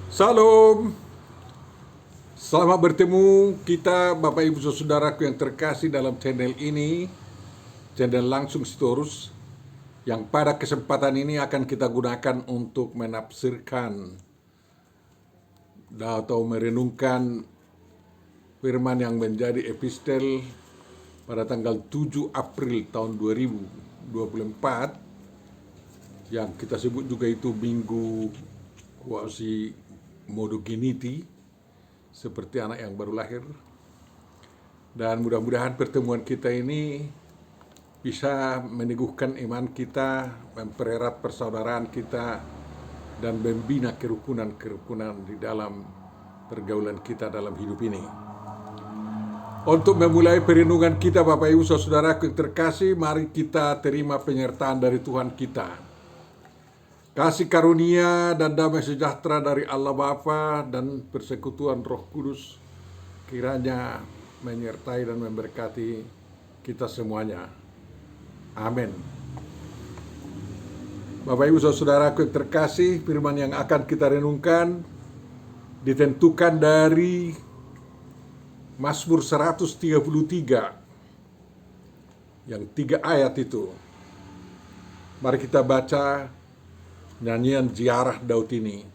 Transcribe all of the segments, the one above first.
Salam, selamat bertemu kita Bapak Ibu Saudaraku yang terkasih dalam channel ini, channel Langsung Sitorus, yang pada kesempatan ini akan kita gunakan untuk menafsirkan atau merenungkan firman yang menjadi epistel pada tanggal 7 April tahun 2024, yang kita sebut juga itu Minggu Quasi-Modogeniti, seperti anak yang baru lahir. Dan mudah-mudahan pertemuan kita ini bisa meneguhkan iman kita, mempererat persaudaraan kita, dan membina kerukunan-kerukunan di dalam pergaulan kita dalam hidup ini. Untuk memulai perenungan kita Bapak Ibu Saudara yang terkasih, mari kita terima penyertaan dari Tuhan kita. Kasih karunia dan damai sejahtera dari Allah Bapa dan persekutuan Roh Kudus kiranya menyertai dan memberkati kita semuanya. Amin. Bapak Ibu Saudaraku yang terkasih, firman yang akan kita renungkan ditentukan dari Mazmur 133 yang 3 ayat itu. Mari kita baca nyanyian ziarah Daud ini.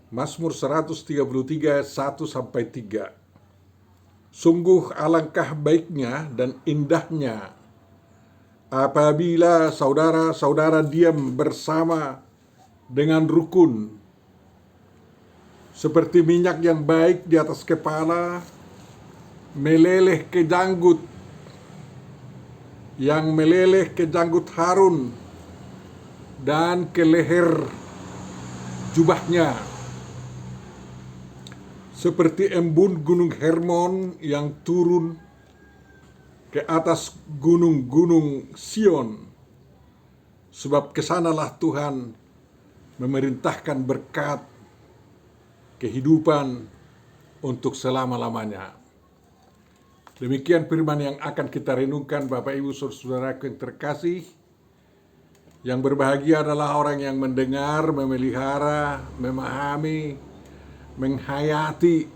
Mazmur 133 1-3. Sungguh alangkah baiknya dan indahnya apabila saudara-saudara diam bersama dengan rukun, seperti minyak yang baik di atas kepala, meleleh ke janggut, yang meleleh ke janggut Harun dan ke leher jubahnya, seperti embun gunung Hermon yang turun ke atas gunung-gunung Sion, sebab kesanalah Tuhan memerintahkan berkat kehidupan untuk selama-lamanya. Demikian firman yang akan kita renungkan Bapak Ibu Saudaraku yang terkasih. Yang berbahagia adalah orang yang mendengar, memelihara, memahami, menghayati,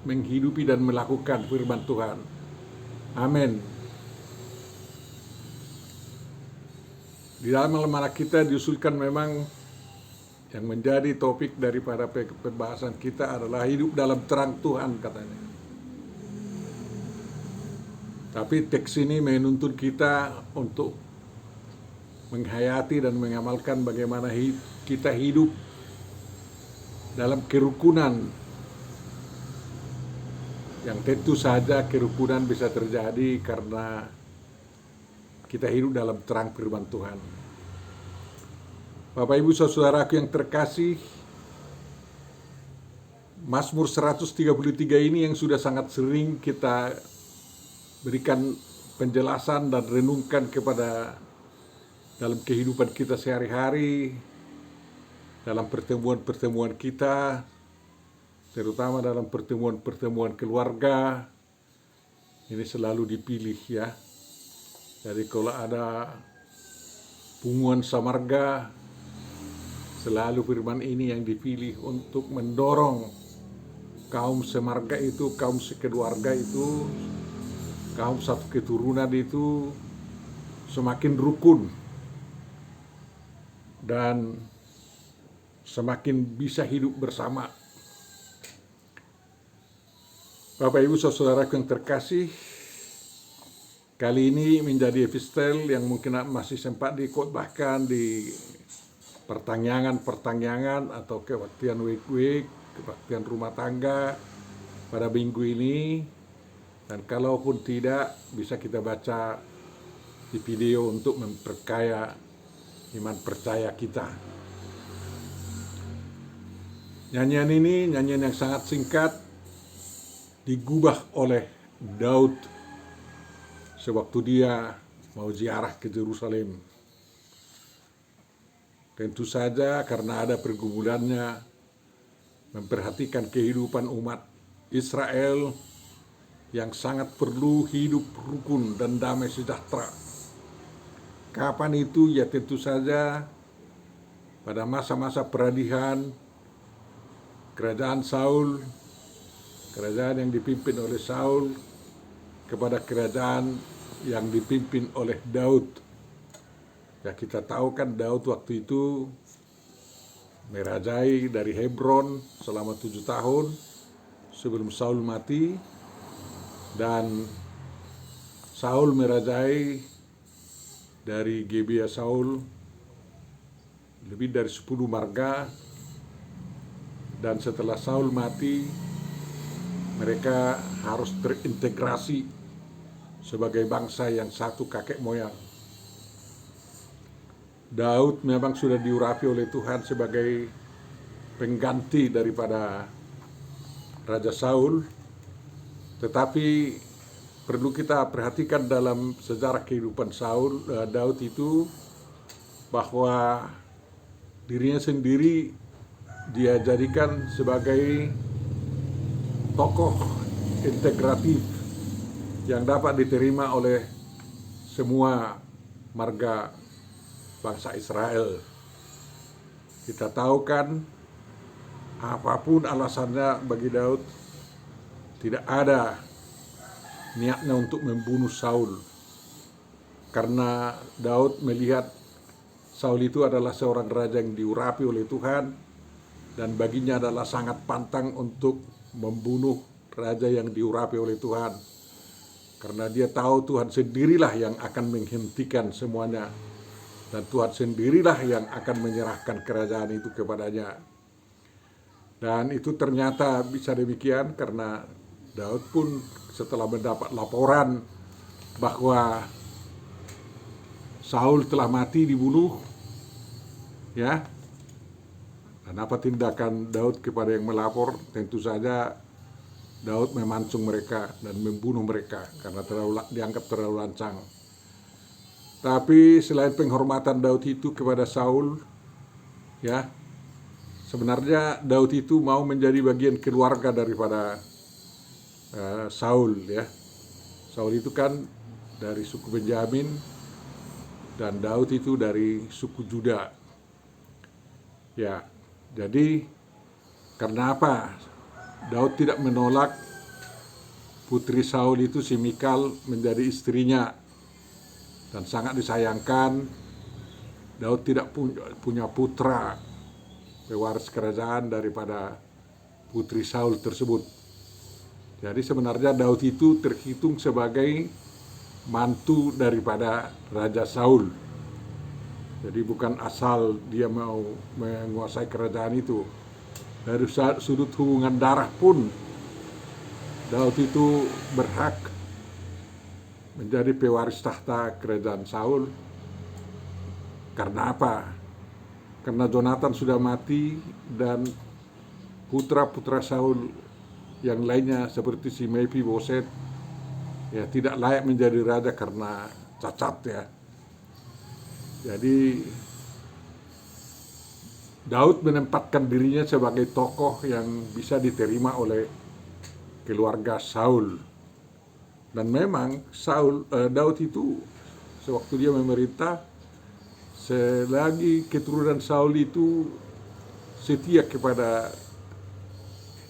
menghidupi dan melakukan firman Tuhan. Amin. Di dalam amanah kita diusulkan memang yang menjadi topik daripada pembahasan kita adalah hidup dalam terang Tuhan katanya. Tapi teks ini menuntut kita untuk menghayati dan mengamalkan bagaimana kita hidup dalam kerukunan, yang tentu saja kerukunan bisa terjadi karena kita hidup dalam terang firman Tuhan. Bapak Ibu Saudaraku yang terkasih, Mazmur 133 ini yang sudah sangat sering kita berikan penjelasan dan renungkan kepada dalam kehidupan kita sehari-hari, dalam pertemuan-pertemuan kita, terutama dalam pertemuan-pertemuan keluarga, ini selalu dipilih ya. Jadi kalau ada punguan samarga, selalu firman ini yang dipilih untuk mendorong kaum semarga itu, kaum sekeluarga itu, kaum satu keturunan itu semakin rukun dan semakin bisa hidup bersama. Bapak Ibu Saudaraku yang terkasih, kali ini menjadi epistel yang mungkin masih sempat dikhotbahkan di pertanyaan atau kebaktian week-week, kebaktian rumah tangga pada minggu ini. Dan kalaupun tidak, bisa kita baca di video untuk memperkaya iman percaya kita. Nyanyian ini nyanyian yang sangat singkat, digubah oleh Daud sewaktu dia mau ziarah ke Yerusalem. Tentu saja karena ada pergumulannya memperhatikan kehidupan umat Israel yang sangat perlu hidup rukun dan damai sejahtera. Kapan itu? Ya tentu saja pada masa-masa peralihan kerajaan Saul, kerajaan yang dipimpin oleh Saul, kepada kerajaan yang dipimpin oleh Daud. Ya, kita tahu kan Daud waktu itu merajai dari Hebron selama 7 tahun sebelum Saul mati, dan Saul merajai dari Gebea Saul lebih dari 10 marga, dan setelah Saul mati mereka harus terintegrasi sebagai bangsa yang satu kakek moyang. Daud memang sudah diurapi oleh Tuhan sebagai pengganti daripada Raja Saul, tetapi perlu kita perhatikan dalam sejarah kehidupan Daud itu, bahwa dirinya sendiri dia jadikan sebagai tokoh integratif yang dapat diterima oleh semua marga bangsa Israel. Kita tahu kan, apapun alasannya bagi Daud, tidak ada niatnya untuk membunuh Saul, karena Daud melihat Saul itu adalah seorang raja yang diurapi oleh Tuhan, dan baginya adalah sangat pantang untuk membunuh raja yang diurapi oleh Tuhan, karena dia tahu Tuhan sendirilah yang akan menghentikan semuanya, dan Tuhan sendirilah yang akan menyerahkan kerajaan itu kepadanya. Dan itu ternyata bisa demikian karena Daud pun setelah mendapat laporan bahwa Saul telah mati dibunuh, ya, dan apa tindakan Daud kepada yang melapor? Tentu saja Daud memancung mereka dan membunuh mereka karena dianggap terlalu lancang. Tapi selain penghormatan Daud itu kepada Saul, ya, sebenarnya Daud itu mau menjadi bagian keluarga daripada Saul, ya. Saul itu kan dari suku Benyamin dan Daud itu dari suku Juda. Ya, jadi karena apa? Daud tidak menolak putri Saul itu, si Mikal, menjadi istrinya, dan sangat disayangkan Daud tidak punya putra pewaris kerajaan daripada putri Saul tersebut. Jadi sebenarnya Daud itu terhitung sebagai mantu daripada Raja Saul. Jadi bukan asal dia mau menguasai kerajaan itu. Dari sudut hubungan darah pun Daud itu berhak menjadi pewaris tahta kerajaan Saul. Karena apa? Karena Jonathan sudah mati dan putra-putra Saul yang lainnya seperti si Mephiboset ya tidak layak menjadi raja karena cacat, ya. Jadi Daud menempatkan dirinya sebagai tokoh yang bisa diterima oleh keluarga Saul. Dan memang Daud itu sewaktu dia memerintah, selagi keturunan Saul itu setia kepada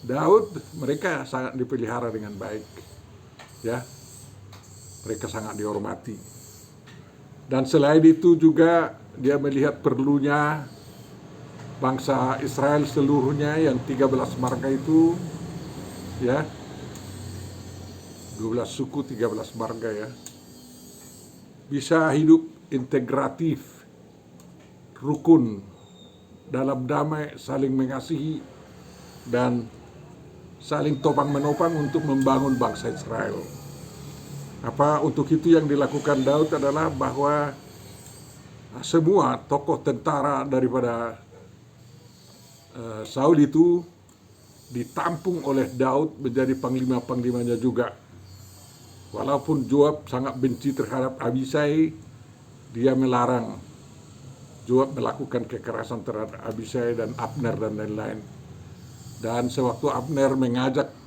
Daud, mereka sangat dipelihara dengan baik, ya. Mereka sangat dihormati. Dan selain itu juga dia melihat perlunya bangsa Israel seluruhnya yang 13 marga itu, ya, 12 suku 13 marga, ya, bisa hidup integratif, rukun, dalam damai, saling mengasihi, dan saling topang menopang untuk membangun bangsa Israel. Untuk itu yang dilakukan Daud adalah bahwa semua tokoh tentara daripada Saul itu ditampung oleh Daud menjadi panglima-panglimanya juga. Walaupun Joab sangat benci terhadap Abisai, dia melarang Joab melakukan kekerasan terhadap Abisai dan Abner dan lain-lain. Dan sewaktu Abner mengajak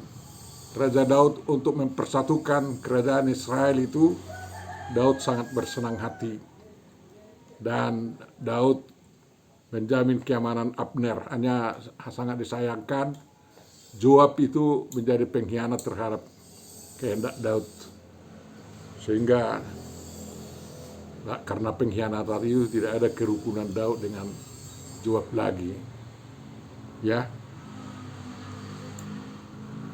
Raja Daud untuk mempersatukan kerajaan Israel itu, Daud sangat bersenang hati. Dan Daud menjamin keamanan Abner. Hanya sangat disayangkan Joab itu menjadi pengkhianat terhadap kehendak Daud, sehingga karena pengkhianatan itu tidak ada kerukunan Daud dengan Joab lagi. Ya,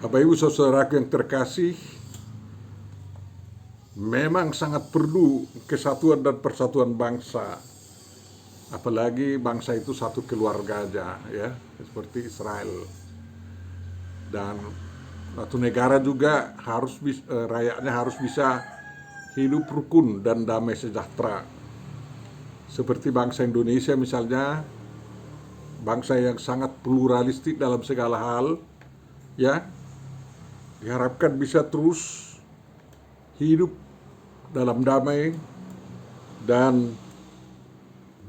Bapak Ibu saudaraku yang terkasih, memang sangat perlu kesatuan dan persatuan bangsa. Apalagi bangsa itu satu keluarga aja, ya, seperti Israel. Dan satu negara juga harus rakyatnya harus bisa hidup rukun dan damai sejahtera. Seperti bangsa Indonesia misalnya, bangsa yang sangat pluralistik dalam segala hal, ya, diharapkan bisa terus hidup dalam damai dan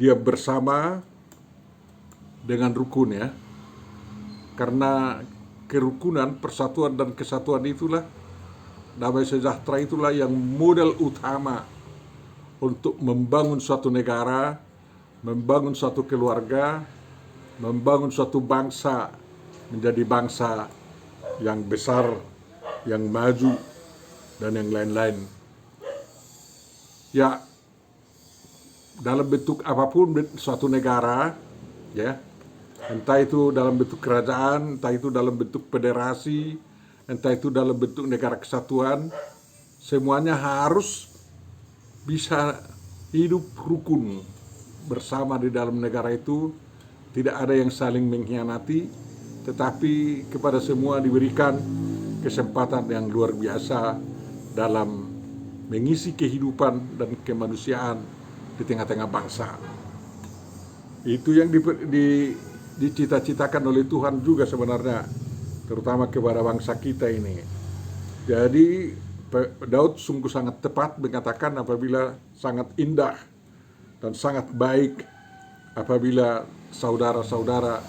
dia bersama dengan rukun, ya. Karena kerukunan, persatuan dan kesatuan itulah, damai sejahtera itulah yang modal utama untuk membangun suatu negara, membangun suatu keluarga, membangun suatu bangsa menjadi bangsa yang besar, yang maju, dan yang lain-lain. Ya, dalam bentuk apapun suatu negara, ya, entah itu dalam bentuk kerajaan, entah itu dalam bentuk federasi, entah itu dalam bentuk negara kesatuan, semuanya harus bisa hidup rukun bersama di dalam negara itu. Tidak ada yang saling mengkhianati, tetapi kepada semua diberikan kesempatan yang luar biasa dalam mengisi kehidupan dan kemanusiaan di tengah-tengah bangsa. Itu yang dicita-citakan oleh Tuhan juga sebenarnya, terutama kepada bangsa kita ini. Jadi Daud sungguh sangat tepat mengatakan apabila sangat indah dan sangat baik apabila saudara-saudara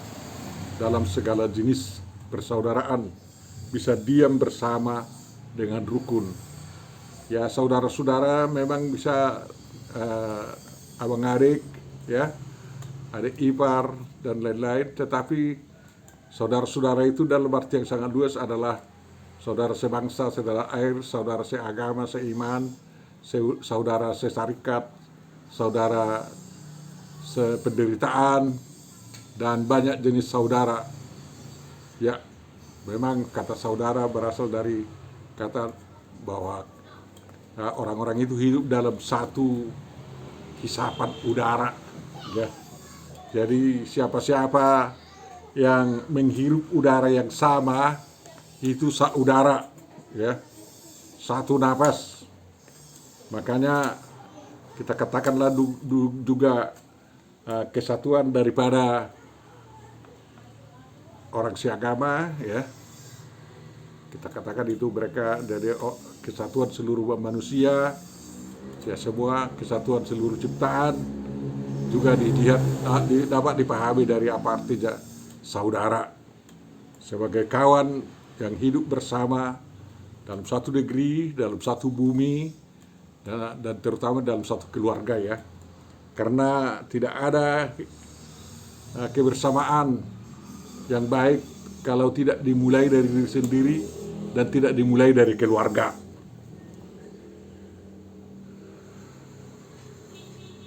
dalam segala jenis persaudaraan bisa diam bersama dengan rukun. Ya, saudara-saudara memang bisa abang adik, ya, adik ipar dan lain-lain, tetapi saudara-saudara itu dalam arti yang sangat luas adalah saudara sebangsa, saudara air, saudara seagama, seiman, saudara sesarikat, saudara sependeritaan, dan banyak jenis saudara. Ya, memang kata saudara berasal dari kata bahwa orang-orang itu hidup dalam satu hisapan udara, ya. Jadi siapa-siapa yang menghirup udara yang sama itu saudara, ya, satu napas. Makanya kita katakanlah juga kesatuan daripada orang seagama, ya, kita katakan itu mereka dari kesatuan seluruh manusia, ya, semua kesatuan seluruh ciptaan juga dapat dipahami dari apa artinya saudara, sebagai kawan yang hidup bersama dalam satu negeri, dalam satu bumi, dan terutama dalam satu keluarga, ya. Karena tidak ada kebersamaan yang baik kalau tidak dimulai dari diri sendiri dan tidak dimulai dari keluarga.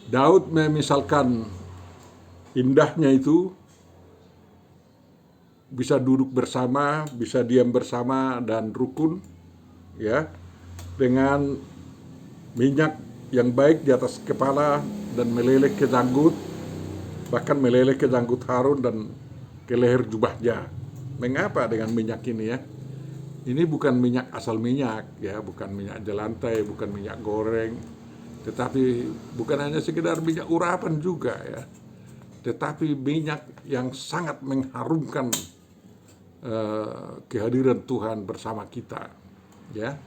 Daud memisalkan indahnya itu bisa duduk bersama, bisa diam bersama dan rukun, ya, dengan minyak yang baik di atas kepala dan meleleh ke janggut, bahkan meleleh ke janggut Harun dan ke leher jubahnya. Mengapa dengan minyak ini, ya? Ini bukan minyak asal minyak, ya, bukan minyak jelantai, bukan minyak goreng, tetapi bukan hanya sekedar minyak urapan juga, ya, tetapi minyak yang sangat mengharumkan kehadiran Tuhan bersama kita, ya.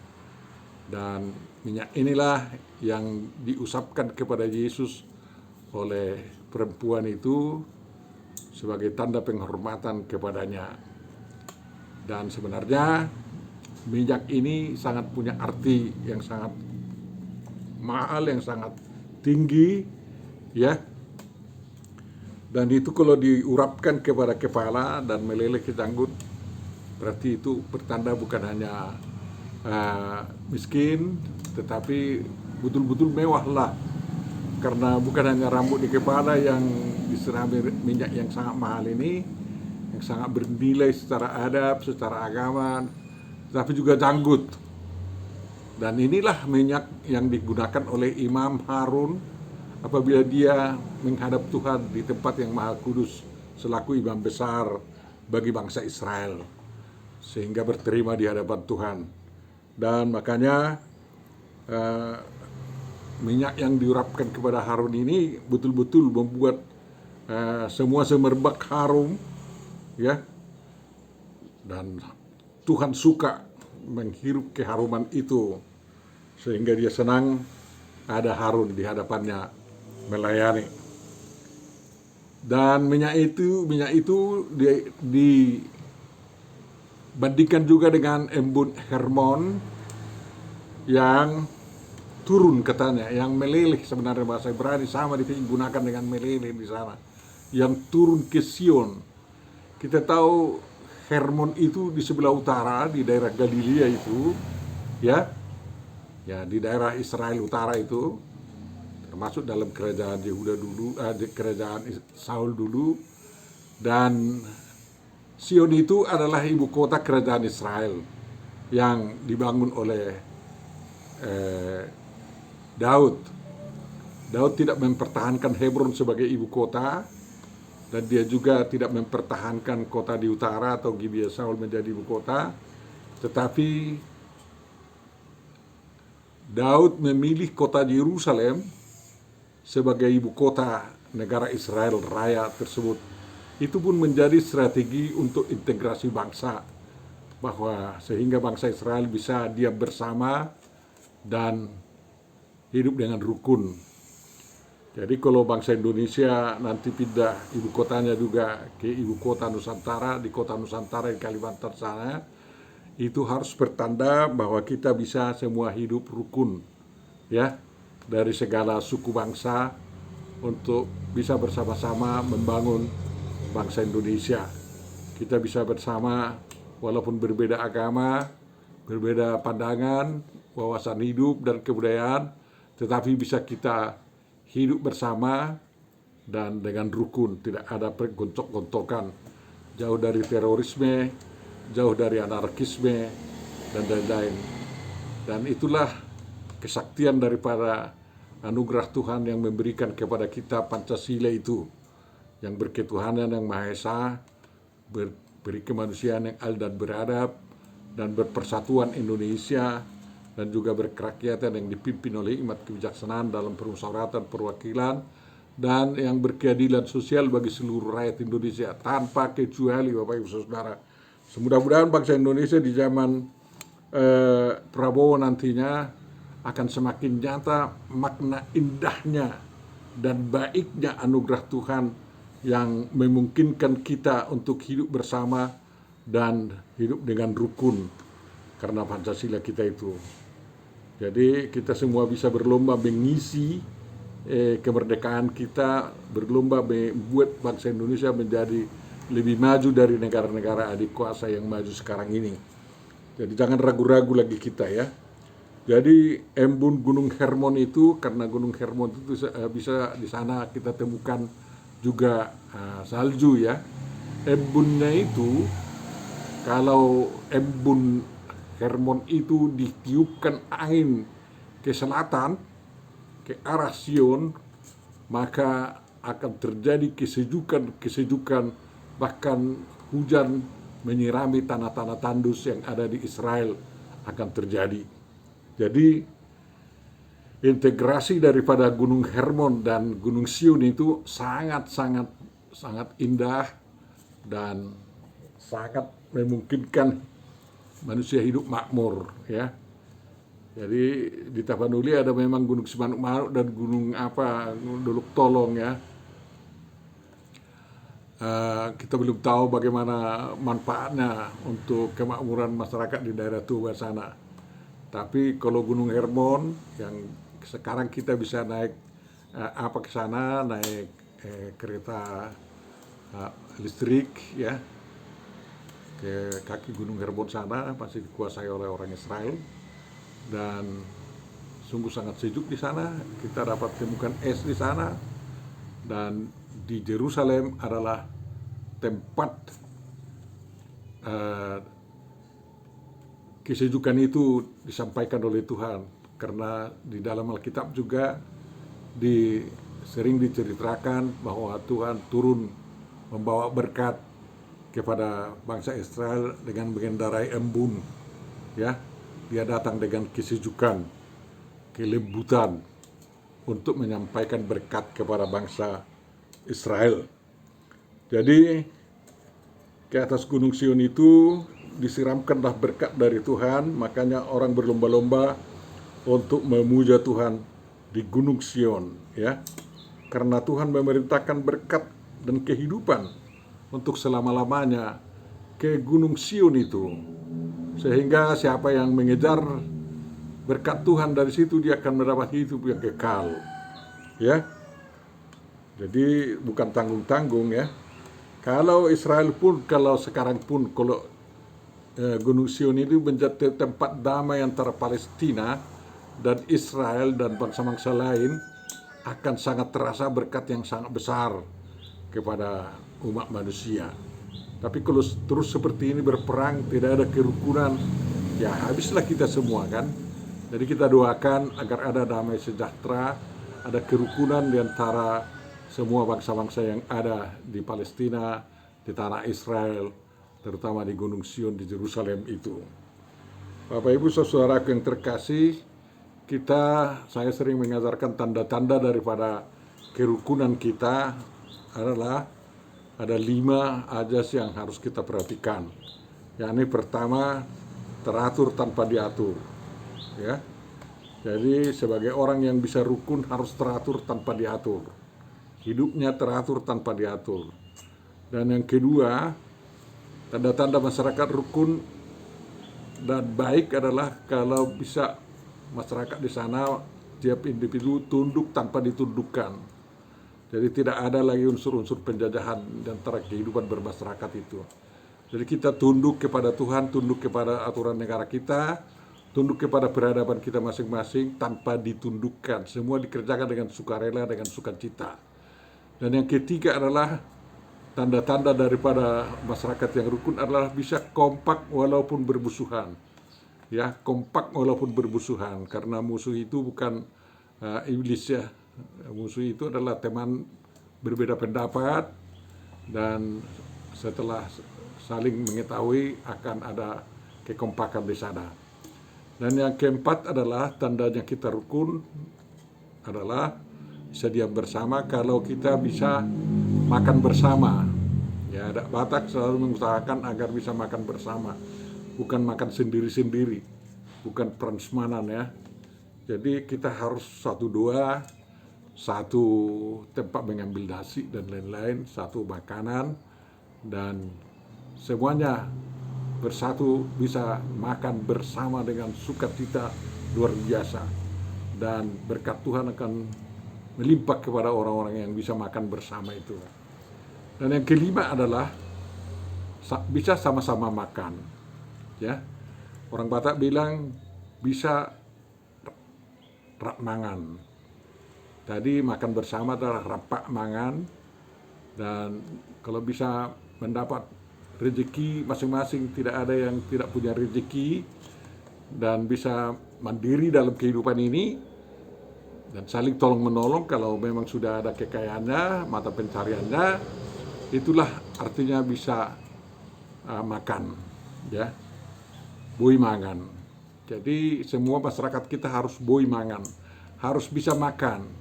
Dan minyak inilah yang diusapkan kepada Yesus oleh perempuan itu sebagai tanda penghormatan kepadanya. Dan sebenarnya minyak ini sangat punya arti yang sangat mahal, yang sangat tinggi, ya. Dan itu kalau diurapkan kepada kepala dan meleleh ke janggut, berarti itu bertanda bukan hanya miskin, tetapi betul-betul mewah lah. Karena bukan hanya rambut di kepala yang diserami minyak yang sangat mahal ini, yang sangat bernilai secara adab, secara agama, tapi juga janggut. Dan inilah minyak yang digunakan oleh Imam Harun apabila dia menghadap Tuhan di tempat yang maha kudus selaku imam besar bagi bangsa Israel, sehingga berterima di hadapan Tuhan. Dan makanya minyak yang diurapkan kepada Harun ini betul-betul membuat semua semerbak harum, ya. Dan Tuhan suka menghirup keharuman itu, sehingga dia senang ada Harun di hadapannya melayani. Dan minyak itu dibandingkan juga dengan embun Hermon yang turun, katanya, yang meleleh. Sebenarnya bahasa Ibrani sama digunakan dengan meleleh di sana, yang turun ke Sion. Kita tahu Hermon itu di sebelah utara, di daerah Galilea itu, ya, di daerah Israel utara itu, termasuk dalam kerajaan Yehuda dulu, kerajaan Saul dulu. Dan Sion itu adalah ibu kota kerajaan Israel yang dibangun oleh Daud. Daud tidak mempertahankan Hebron sebagai ibu kota, dan dia juga tidak mempertahankan kota di utara atau Gibeah Saul menjadi ibu kota, tetapi Daud memilih kota di Yerusalem sebagai ibu kota negara Israel Raya tersebut. Itu pun menjadi strategi untuk integrasi bangsa, bahwa sehingga bangsa Israel bisa diam bersama dan hidup dengan rukun. Jadi kalau bangsa Indonesia nanti pindah ibu kotanya juga ke ibu kota Nusantara, di kota Nusantara di Kalimantan sana, itu harus bertanda bahwa kita bisa semua hidup rukun, ya, dari segala suku bangsa, untuk bisa bersama-sama membangun bangsa Indonesia. Kita bisa bersama walaupun berbeda agama, berbeda pandangan, wawasan hidup dan kebudayaan, tetapi bisa kita hidup bersama dan dengan rukun, tidak ada gontok-gontokan, jauh dari terorisme, jauh dari anarkisme dan lain-lain. Dan itulah kesaktian daripada anugerah Tuhan yang memberikan kepada kita Pancasila itu, yang berketuhanan yang Maha Esa, beri kemanusiaan yang adil dan beradab, dan berpersatuan Indonesia, dan juga berkerakyatan yang dipimpin oleh hikmat kebijaksanaan dalam permusyawaratan perwakilan, dan yang berkeadilan sosial bagi seluruh rakyat Indonesia tanpa kecuali, Bapak Ibu Saudara. Semudah-mudahan bangsa Indonesia di zaman Prabowo nantinya akan semakin nyata makna indahnya dan baiknya anugerah Tuhan yang memungkinkan kita untuk hidup bersama dan hidup dengan rukun karena Pancasila kita itu. Jadi kita semua bisa berlomba mengisi kemerdekaan kita, berlomba membuat bangsa Indonesia menjadi lebih maju dari negara-negara adik kuasa yang maju sekarang ini. Jadi jangan ragu-ragu lagi kita, ya. Jadi embun Gunung Hermon itu, karena Gunung Hermon itu bisa di sana kita temukan juga salju, ya. Embunnya itu, kalau embun Hermon itu ditiupkan angin ke selatan, ke arah Sion, maka akan terjadi kesejukan, bahkan hujan menyirami tanah-tanah tandus yang ada di Israel akan terjadi. Jadi integrasi daripada Gunung Hermon dan Gunung Sion itu sangat indah dan sangat memungkinkan manusia hidup makmur, ya. Jadi di Tapanuli ada memang Gunung Simanuk-Manuk dan Gunung Dolok Tolong, ya. Kita belum tahu bagaimana manfaatnya untuk kemakmuran masyarakat di daerah Tuban sana. Tapi kalau Gunung Hermon yang sekarang kita bisa naik ke sana, naik kereta listrik, ya. ke kaki Gunung Hermon sana, masih dikuasai oleh orang Israel, dan sungguh sangat sejuk di sana. Kita dapat temukan es di sana, dan di Yerusalem adalah tempat kesejukan itu disampaikan oleh Tuhan, karena di dalam Alkitab juga sering diceritakan bahwa Tuhan turun membawa berkat kepada bangsa Israel dengan mengendarai embun, ya. Dia datang dengan kesejukan, kelembutan untuk menyampaikan berkat kepada bangsa Israel. Jadi ke atas Gunung Sion itu disiramkanlah berkat dari Tuhan, makanya orang berlomba-lomba untuk memuja Tuhan di Gunung Sion, ya. Karena Tuhan memerintahkan berkat dan kehidupan untuk selama-lamanya ke Gunung Sion itu. Sehingga siapa yang mengejar berkat Tuhan dari situ, dia akan mendapat hidup yang kekal, ya. Jadi bukan tanggung-tanggung, ya. Kalau Israel pun, kalau sekarang pun, kalau Gunung Sion itu menjadi tempat damai antara Palestina dan Israel dan bangsa-bangsa lain, akan sangat terasa berkat yang sangat besar kepada umat manusia. Tapi kalau terus seperti ini berperang, tidak ada kerukunan, ya habislah kita semua, kan. Jadi kita doakan agar ada damai sejahtera, ada kerukunan di antara semua bangsa-bangsa yang ada di Palestina, di tanah Israel, terutama di Gunung Sion di Yerusalem itu. Bapak Ibu saudaraku yang terkasih, saya sering mengajarkan tanda-tanda daripada kerukunan kita adalah ada 5 ajas yang harus kita perhatikan. Yakni pertama, teratur tanpa diatur, ya. Jadi sebagai orang yang bisa rukun harus teratur tanpa diatur. Hidupnya teratur tanpa diatur. Dan yang kedua, tanda-tanda masyarakat rukun dan baik adalah kalau bisa masyarakat di sana tiap individu tunduk tanpa ditundukkan. Jadi tidak ada lagi unsur-unsur penjajahan di antara kehidupan bermasyarakat itu. Jadi kita tunduk kepada Tuhan, tunduk kepada aturan negara kita, tunduk kepada peradaban kita masing-masing tanpa ditundukkan. Semua dikerjakan dengan sukarela, dengan sukacita. Dan yang ketiga adalah tanda-tanda daripada masyarakat yang rukun adalah bisa kompak walaupun bermusuhan. Ya, kompak walaupun bermusuhan, karena musuh itu bukan iblis, ya. Musuh itu adalah teman berbeda pendapat, dan setelah saling mengetahui akan ada kekompakan di sana. Dan yang keempat adalah tandanya kita rukun adalah bisa diam bersama kalau kita bisa makan bersama. Ya, Batak selalu mengusahakan agar bisa makan bersama, bukan makan sendiri-sendiri, bukan prasmanan, ya. Jadi kita harus satu doa, satu tempat mengambil nasi dan lain-lain, satu makanan, dan semuanya bersatu bisa makan bersama dengan sukacita luar biasa. Dan berkat Tuhan akan melimpah kepada orang-orang yang bisa makan bersama itu. Dan yang kelima adalah bisa sama-sama makan, ya. Orang Batak bilang bisa rak mangan. Tadi makan bersama adalah rapak mangan, dan kalau bisa mendapat rezeki masing-masing, tidak ada yang tidak punya rezeki, dan bisa mandiri dalam kehidupan ini, dan saling tolong-menolong kalau memang sudah ada kekayaannya, mata pencariannya, itulah artinya bisa makan, ya, boi mangan. Jadi semua masyarakat kita harus boi mangan, harus bisa makan.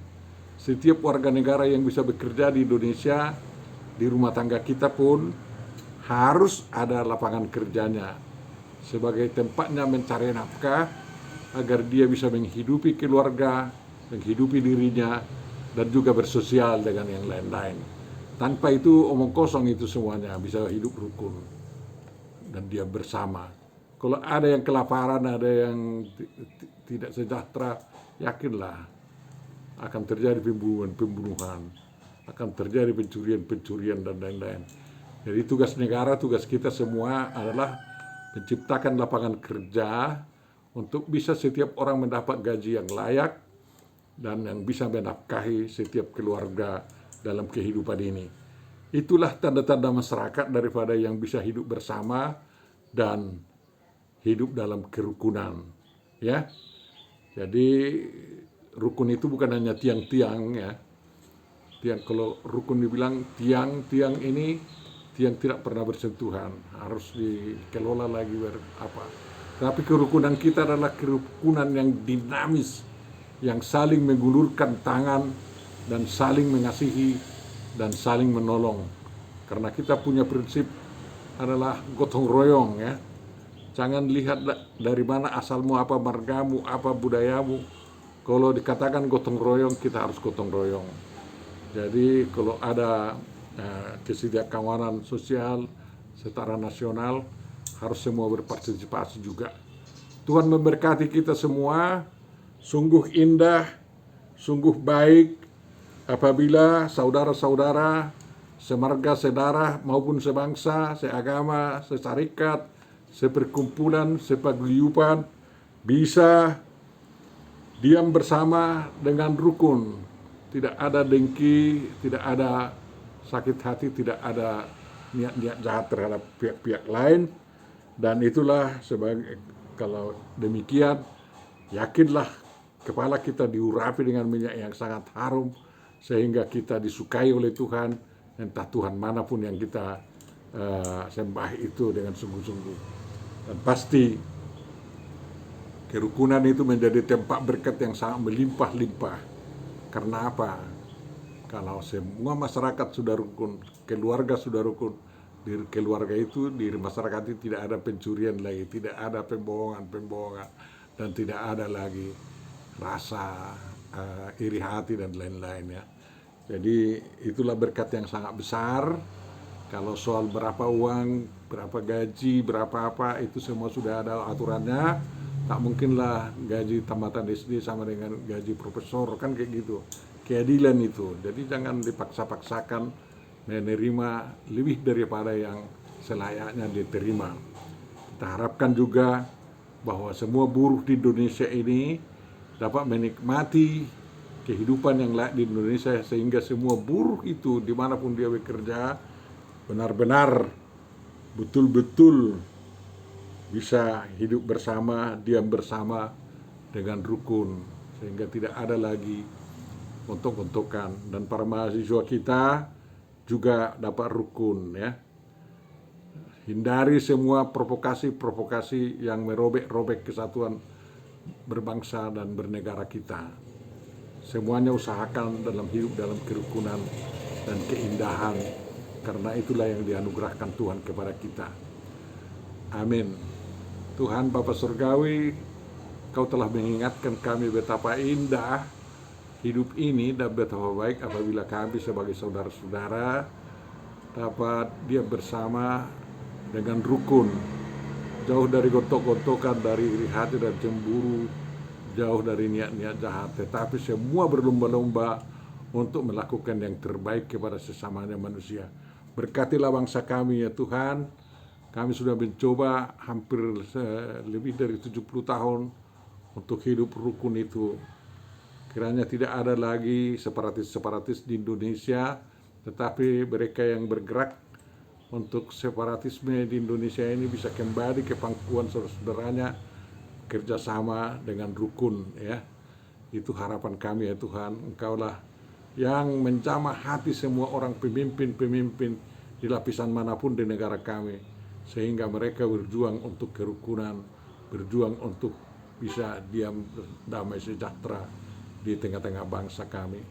Setiap warga negara yang bisa bekerja di Indonesia, di rumah tangga kita pun harus ada lapangan kerjanya sebagai tempatnya mencari nafkah agar dia bisa menghidupi keluarga, menghidupi dirinya, dan juga bersosial dengan yang lain-lain. Tanpa itu omong kosong itu semuanya, bisa hidup rukun dan dia bersama. Kalau ada yang kelaparan, ada yang tidak sejahtera, yakinlah akan terjadi pembunuhan, akan terjadi pencurian-pencurian dan lain-lain. Jadi tugas negara, tugas kita semua adalah menciptakan lapangan kerja untuk bisa setiap orang mendapat gaji yang layak dan yang bisa menafkahi setiap keluarga dalam kehidupan ini. Itulah tanda-tanda masyarakat daripada yang bisa hidup bersama dan hidup dalam kerukunan. Ya, jadi rukun itu bukan hanya tiang-tiang ya. Tiang, kalau rukun dibilang tiang-tiang ini tiang tidak pernah bersentuhan, harus dikelola lagi apa. Tapi kerukunan kita adalah kerukunan yang dinamis, yang saling mengulurkan tangan dan saling mengasihi dan saling menolong. Karena kita punya prinsip adalah gotong royong ya. Jangan lihat dari mana asalmu, apa margamu, apa budayamu. Kalau dikatakan gotong royong, kita harus gotong royong. Jadi kalau ada kesetiakawanan sosial secara nasional, harus semua berpartisipasi juga. Tuhan memberkati kita semua. Sungguh indah, sungguh baik apabila saudara-saudara semarga, sedarah maupun sebangsa, seagama, sesarikat, seperkumpulan, sepaguyuban bisa diam bersama dengan rukun. Tidak ada dengki, tidak ada sakit hati, tidak ada niat-niat jahat terhadap pihak-pihak lain. Dan itulah sebagai, kalau demikian, yakinlah kepala kita diurapi dengan minyak yang sangat harum sehingga kita disukai oleh Tuhan, entah Tuhan manapun yang kita sembah itu dengan sungguh-sungguh. Dan pasti kerukunan itu menjadi tempat berkat yang sangat melimpah-limpah. Karena apa? Kalau semua masyarakat sudah rukun, keluarga sudah rukun, di keluarga itu, di masyarakat itu tidak ada pencurian lagi, tidak ada pembohongan, dan tidak ada lagi rasa iri hati dan lain-lain ya. Jadi itulah berkat yang sangat besar. Kalau soal berapa uang, berapa gaji, berapa apa, itu semua sudah ada aturannya. Tak mungkinlah gaji tamatan SD sama dengan gaji profesor, kan kayak gitu. Keadilan itu. Jadi jangan dipaksa-paksakan menerima lebih daripada yang selayaknya diterima. Kita harapkan juga bahwa semua buruh di Indonesia ini dapat menikmati kehidupan yang layak di Indonesia, sehingga semua buruh itu dimanapun dia bekerja benar-benar betul-betul bisa hidup bersama, diam bersama dengan rukun, sehingga tidak ada lagi ontok-ontokan. Dan para mahasiswa kita juga dapat rukun ya. Hindari semua provokasi-provokasi yang merobek-robek kesatuan berbangsa dan bernegara kita. Semuanya usahakan dalam hidup dalam kerukunan dan keindahan, karena itulah yang dianugerahkan Tuhan kepada kita. Amin. Tuhan Bapa Surgawi, Kau telah mengingatkan kami betapa indah hidup ini dan betapa baik apabila kami sebagai saudara-saudara dapat diam bersama dengan rukun, jauh dari gontok-gontokan, dari iri hati dan cemburu, jauh dari niat-niat jahat, tetapi semua berlomba-lomba untuk melakukan yang terbaik kepada sesamanya manusia. Berkatilah bangsa kami ya Tuhan. Kami sudah mencoba hampir lebih dari 70 tahun untuk hidup rukun itu. Kiranya tidak ada lagi separatis-separatis di Indonesia, tetapi mereka yang bergerak untuk separatisme di Indonesia ini bisa kembali ke pangkuan saudara-saudaranya, kerjasama dengan rukun ya. Itu harapan kami ya Tuhan. Engkaulah yang menjamah hati semua orang pemimpin-pemimpin di lapisan manapun di negara kami, sehingga mereka berjuang untuk kerukunan, berjuang untuk bisa diam damai sejahtera di tengah-tengah bangsa kami,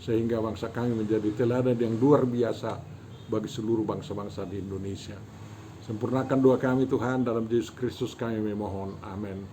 sehingga bangsa kami menjadi teladan yang luar biasa bagi seluruh bangsa-bangsa di Indonesia. Sempurnakan doa kami Tuhan, dalam Yesus Kristus kami memohon, amin.